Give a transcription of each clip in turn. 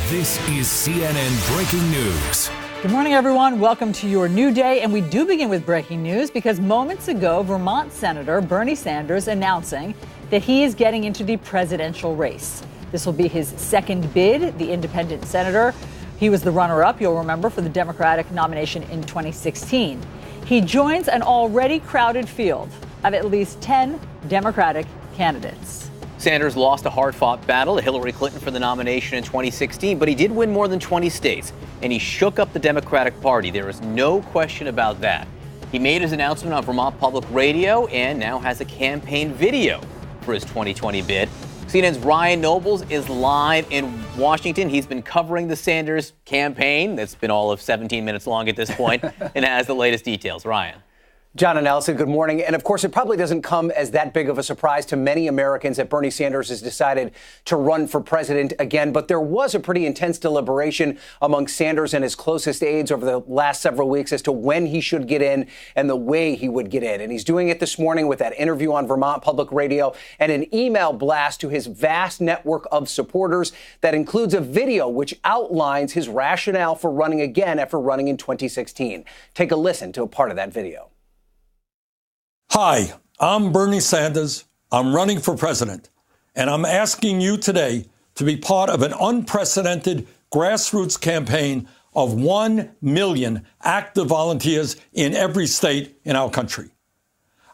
This is CNN Breaking News. Good morning, everyone. Welcome to your new day. And we do begin with breaking news because moments ago, Vermont Senator Bernie Sanders announcing that he is getting into the presidential race. This will be his second bid, the independent senator. He was the runner-up, you'll remember, for the Democratic nomination in 2016. He joins an already crowded field of at least 10 Democratic candidates. Sanders lost a hard-fought battle to Hillary Clinton for the nomination in 2016, but he did win more than 20 states, and he shook up the Democratic Party. There is no question about that. He made his announcement on Vermont Public Radio and now has a campaign video for his 2020 bid. CNN's Ryan Nobles is live in Washington. He's been covering the Sanders campaign. That's been all of 17 minutes long at this point and has the latest details. Ryan. John and Allison, good morning. And of course, it probably doesn't come as that big of a surprise to many Americans that Bernie Sanders has decided to run for president again. But there was a pretty intense deliberation among Sanders and his closest aides over the last several weeks as to when he should get in and the way he would get in. And he's doing it this morning with that interview on Vermont Public Radio and an email blast to his vast network of supporters that includes a video which outlines his rationale for running again after running in 2016. Take a listen to a part of that video. Hi, I'm Bernie Sanders. I'm running for president, and I'm asking you today to be part of an unprecedented grassroots campaign of 1 million active volunteers in every state in our country.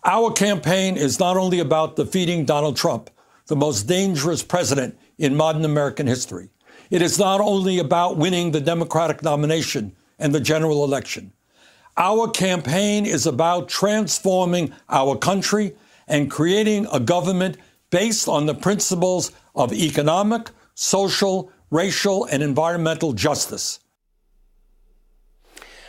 Our campaign is not only about defeating Donald Trump, the most dangerous president in modern American history. It is not only about winning the Democratic nomination and the general election. Our campaign is about transforming our country and creating a government based on the principles of economic, social, racial, and environmental justice.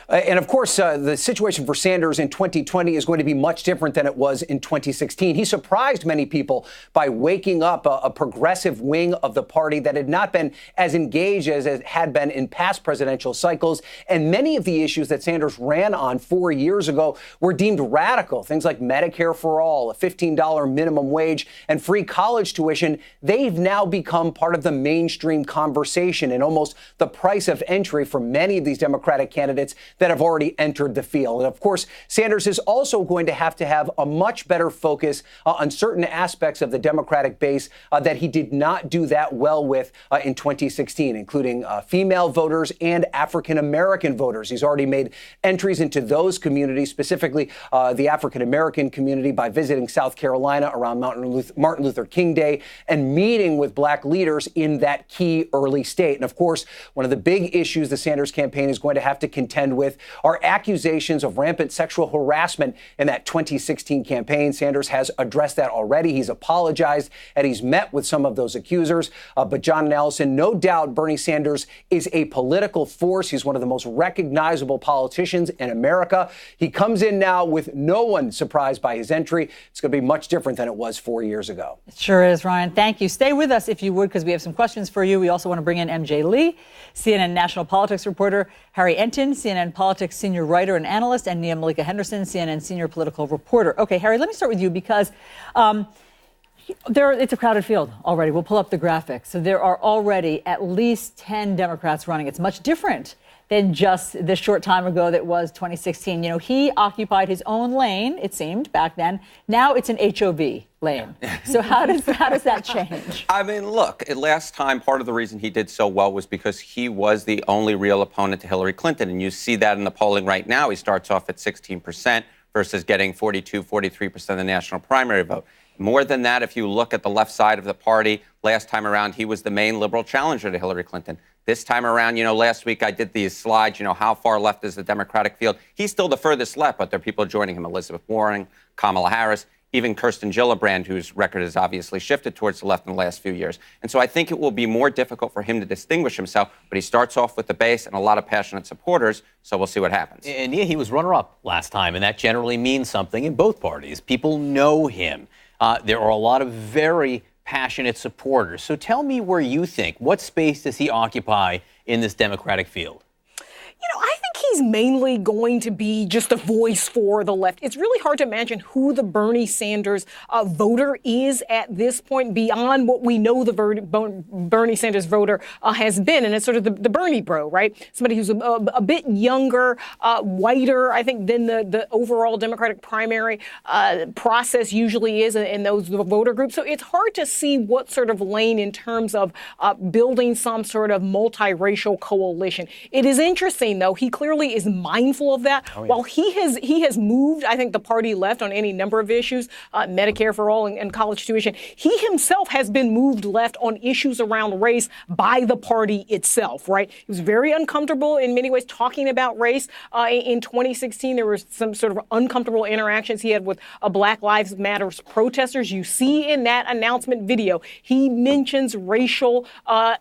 And of course, the situation for Sanders in 2020 is going to be much different than it was in 2016. He surprised many people by waking up a progressive wing of the party that had not been as engaged as it had been in past presidential cycles. And many of the issues that Sanders ran on 4 years ago were deemed radical. Things like Medicare for all, a $15 minimum wage, and free college tuition. They've now become part of the mainstream conversation and almost the price of entry for many of these Democratic candidates that have already entered the field. And of course, Sanders is also going to have a much better focus on certain aspects of the Democratic base that he did not do that well with in 2016, including female voters and African-American voters. He's already made entries into those communities, specifically the African-American community, by visiting South Carolina around Martin Luther King Day and meeting with black leaders in that key early state. And of course, one of the big issues the Sanders campaign is going to have to contend with are accusations of rampant sexual harassment in that 2016 campaign. Sanders has addressed that already. He's apologized and he's met with some of those accusers. But John and Allison, no doubt Bernie Sanders is a political force. He's one of the most recognizable politicians in America. He comes in now with no one surprised by his entry. It's going to be much different than it was 4 years ago. It sure is, Ryan. Thank you. Stay with us if you would, because we have some questions for you. We also want to bring in MJ Lee, CNN national politics reporter, Harry Enton, CNN politics senior writer and analyst, and Nia Malika Henderson, CNN senior political reporter. Okay, Harry, let me start with you because it's a crowded field already. We'll pull up the graphic. So there are already at least 10 Democrats running. It's much different than just the short time ago that was 2016. You know, he occupied his own lane, it seemed, back then. Now it's an HOV lane. So how does that change? I mean, look, last time, part of the reason he did so well was because he was the only real opponent to Hillary Clinton. And you see that in the polling right now. He starts off at 16% versus getting 43% of the national primary vote. More than that, if you look at the left side of the party, last time around, he was the main liberal challenger to Hillary Clinton. This time around, last week I did these slides, how far left is the Democratic field? He's still the furthest left, but there are people joining him. Elizabeth Warren, Kamala Harris, even Kirsten Gillibrand, whose record has obviously shifted towards the left in the last few years. And so I think it will be more difficult for him to distinguish himself, but he starts off with the base and a lot of passionate supporters, so we'll see what happens. And yeah, he was runner-up last time, and that generally means something in both parties. People know him. There are a lot of very passionate supporters. So tell me where you think, what space does he occupy in this Democratic field? I think he's mainly going to be just a voice for the left. It's really hard to imagine who the Bernie Sanders voter is at this point beyond what we know the Bernie Sanders voter has been. And it's sort of the Bernie bro, right? Somebody who's a bit younger, whiter, I think, than the overall Democratic primary process usually is in those voter groups. So it's hard to see what sort of lane in terms of building some sort of multiracial coalition. It is interesting, though. He clearly is mindful of that. Oh, yeah. While he has moved, I think, the party left on any number of issues, Medicare for all and college tuition. He himself has been moved left on issues around race by the party itself, right? He was very uncomfortable in many ways talking about race. In 2016, there were some sort of uncomfortable interactions he had with Black Lives Matter protesters. You see in that announcement video, he mentions racial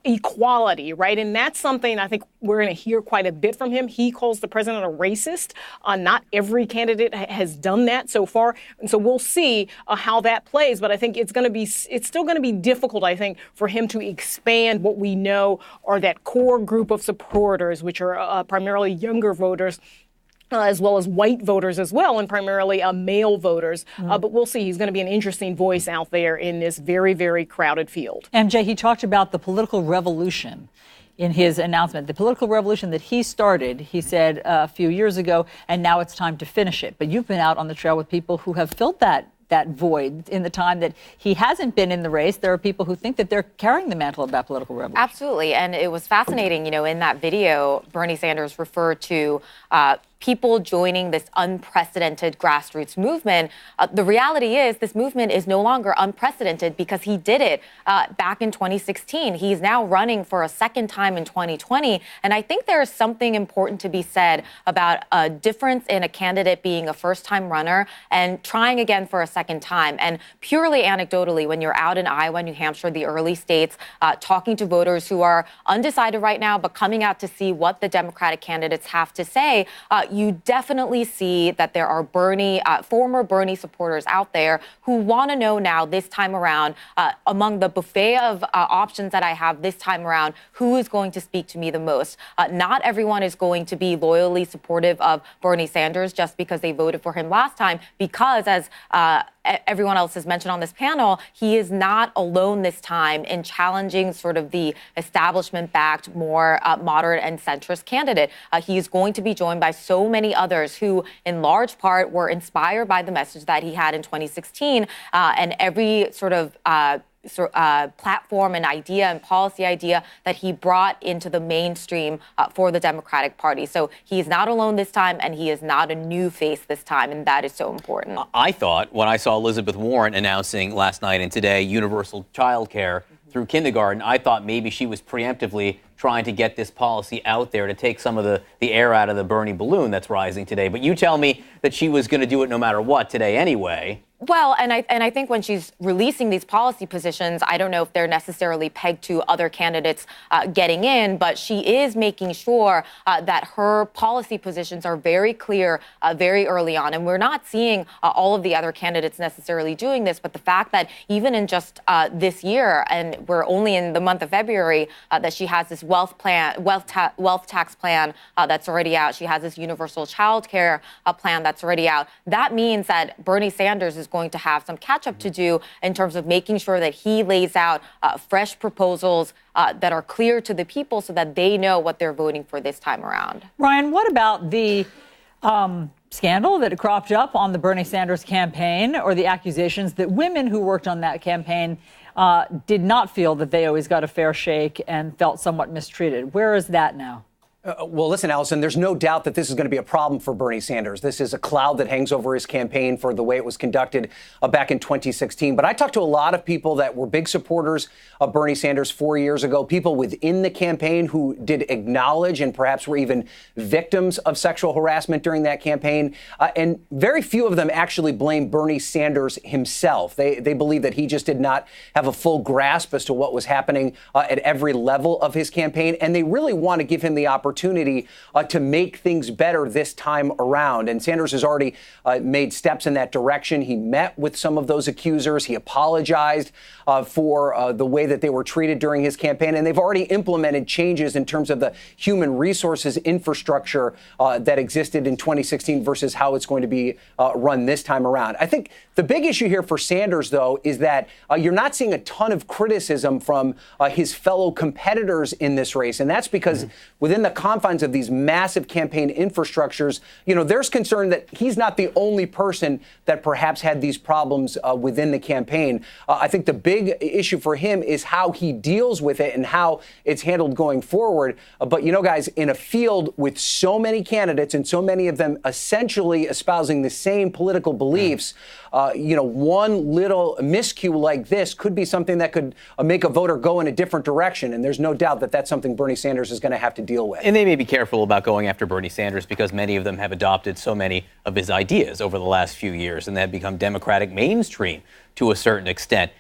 equality, right? And that's something I think we're going to hear quite a bit from him. He calls the president a racist. Not every candidate has done that so far. And so we'll see how that plays. But I think it's still going to be difficult, I think, for him to expand what we know are that core group of supporters, which are primarily younger voters, as well as white voters as well, and primarily male voters. But we'll see. He's going to be an interesting voice out there in this very, very crowded field. MJ, he talked about the political revolution in his announcement, the political revolution that he started, he said a few years ago, and now it's time to finish it. But you've been out on the trail with people who have filled that void in the time that he hasn't been in the race. There are people who think that they're carrying the mantle of that political revolution. Absolutely. And it was fascinating, in that video, Bernie Sanders referred to people joining this unprecedented grassroots movement. The reality is this movement is no longer unprecedented because he did it back in 2016. He's now running for a second time in 2020. And I think there is something important to be said about a difference in a candidate being a first-time runner and trying again for a second time. And purely anecdotally, when you're out in Iowa, New Hampshire, the early states, talking to voters who are undecided right now, but coming out to see what the Democratic candidates have to say, you definitely see that there are former Bernie supporters out there who want to know now this time around, among the buffet of options that I have this time around, who is going to speak to me the most. Not everyone is going to be loyally supportive of Bernie Sanders just because they voted for him last time, because as everyone else has mentioned on this panel, he is not alone this time in challenging sort of the establishment-backed, more moderate and centrist candidate. He is going to be joined by so many others who, in large part, were inspired by the message that he had in 2016, and every sort of platform and idea and policy idea that he brought into the mainstream for the Democratic Party. So he is not alone this time, and he is not a new face this time, and that is so important. I thought when I saw Elizabeth Warren announcing last night and today universal child care through kindergarten, I thought maybe she was preemptively trying to get this policy out there to take some of the air out of the Bernie balloon that's rising today. But you tell me that she was going to do it no matter what today anyway. Well, and I think when she's releasing these policy positions, I don't know if they're necessarily pegged to other candidates getting in, but she is making sure that her policy positions are very clear very early on. And we're not seeing all of the other candidates necessarily doing this, but the fact that even in just this year, and we're only in the month of February, that she has this wealth tax plan that's already out. She has this universal child care plan that's already out. That means that Bernie Sanders is going to have some catch up to do in terms of making sure that he lays out fresh proposals that are clear to the people so that they know what they're voting for this time around. Ryan, what about the scandal that cropped up on the Bernie Sanders campaign, or the accusations that women who worked on that campaign did not feel that they always got a fair shake and felt somewhat mistreated? Where is that now? Well, listen, Allison, there's no doubt that this is going to be a problem for Bernie Sanders. This is a cloud that hangs over his campaign for the way it was conducted back in 2016. But I talked to a lot of people that were big supporters of Bernie Sanders 4 years ago, people within the campaign who did acknowledge and perhaps were even victims of sexual harassment during that campaign. And very few of them actually blame Bernie Sanders himself. They believe that he just did not have a full grasp as to what was happening at every level of his campaign. And they really want to give him the opportunity opportunity to make things better this time around. And Sanders has already made steps in that direction. He met with some of those accusers. He apologized for the way that they were treated during his campaign. And they've already implemented changes in terms of the human resources infrastructure that existed in 2016 versus how it's going to be run this time around. I think the big issue here for Sanders, though, is that you're not seeing a ton of criticism from his fellow competitors in this race. And that's because within the confines of these massive campaign infrastructures, there's concern that he's not the only person that perhaps had these problems within the campaign. I think the big issue for him is how he deals with it and how it's handled going forward. But, guys, in a field with so many candidates and so many of them essentially espousing the same political beliefs, one little miscue like this could be something that could make a voter go in a different direction. And there's no doubt that that's something Bernie Sanders is going to have to deal with. And they may be careful about going after Bernie Sanders because many of them have adopted so many of his ideas over the last few years and they have become Democratic mainstream to a certain extent.